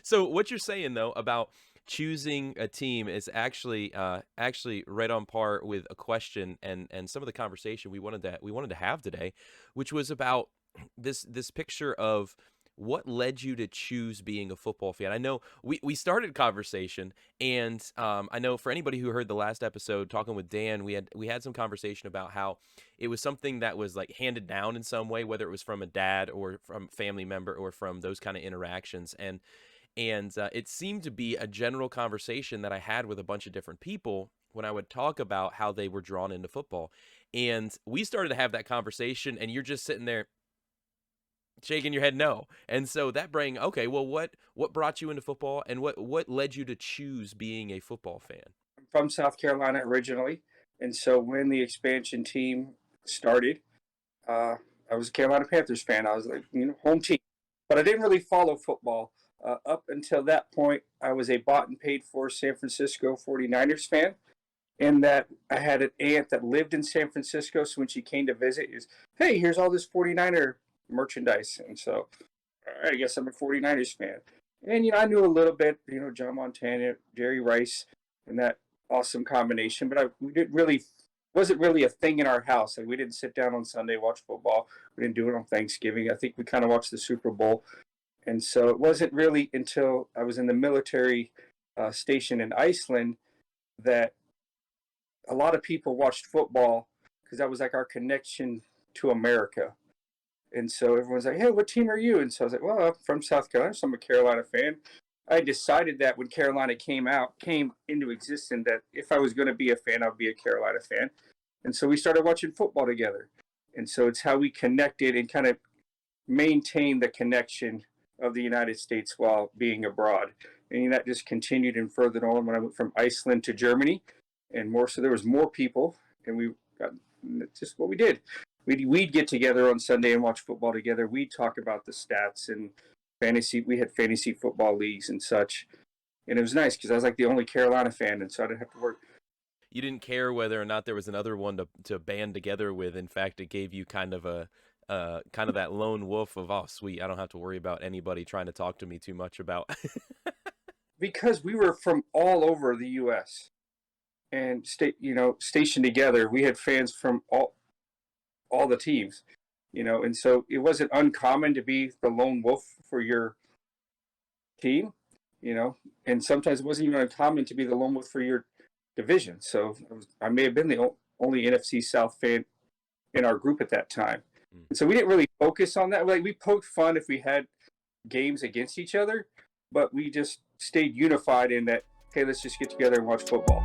So what you're saying though about choosing a team is actually right on par with a question and some of the conversation we wanted to have today, which was about this picture of what led you to choose being a football fan. I know we started conversation, and I know for anybody who heard the last episode talking with Dan, we had some conversation about how it was something that was like handed down in some way, whether it was from a dad or from family member or from those kind of interactions. And it seemed to be a general conversation that I had with a bunch of different people when I would talk about how they were drawn into football. And we started to have that conversation, and you're just sitting there shaking your head no. And so that bring okay, well, what brought you into football, and what led you to choose being a football fan? I'm from South Carolina originally, and so when the expansion team started, uh, I was a Carolina Panthers fan. I was like, home team, but I didn't really follow football. Up until that point, I was a bought and paid for San Francisco 49ers fan. In that I had an aunt that lived in San Francisco, so when she came to visit, is hey, here's all this 49er merchandise, and so all right, I guess I'm a 49ers fan. And I knew a little bit, John Montana, Jerry Rice, and that awesome combination, but we didn't really wasn't really a thing in our house. Like we didn't sit down on Sunday watch football. We didn't do it on Thanksgiving. I think we kind of watched the Super Bowl, and so it wasn't really until I was in the military station in Iceland that a lot of people watched football because that was like our connection to America. And so everyone's like, hey, what team are you? And so I was like, well, I'm from South Carolina, so I'm a Carolina fan. I decided that when Carolina came into existence, that if I was going to be a fan, I'd be a Carolina fan. And so we started watching football together. And so it's how we connected and kind of maintained the connection of the United States while being abroad. And that just continued and furthered on when I went from Iceland to Germany. And more so there was more people, and we got just what we did. We'd get together on Sunday and watch football together. We'd talk about the stats and fantasy. We had fantasy football leagues and such, and it was nice because I was like the only Carolina fan, and so I didn't have to work. You didn't care whether or not there was another one to band together with. In fact, it gave you kind of a kind of that lone wolf of, oh sweet, I don't have to worry about anybody trying to talk to me too much about. Because we were from all over the U.S. and stationed together. We had fans from all the teams, and so it wasn't uncommon to be the lone wolf for your team, and sometimes it wasn't even uncommon to be the lone wolf for your division. So I may have been the only NFC South fan in our group at that time. And so we didn't really focus on that. Like we poked fun if we had games against each other, but we just stayed unified in that, hey, let's just get together and watch football.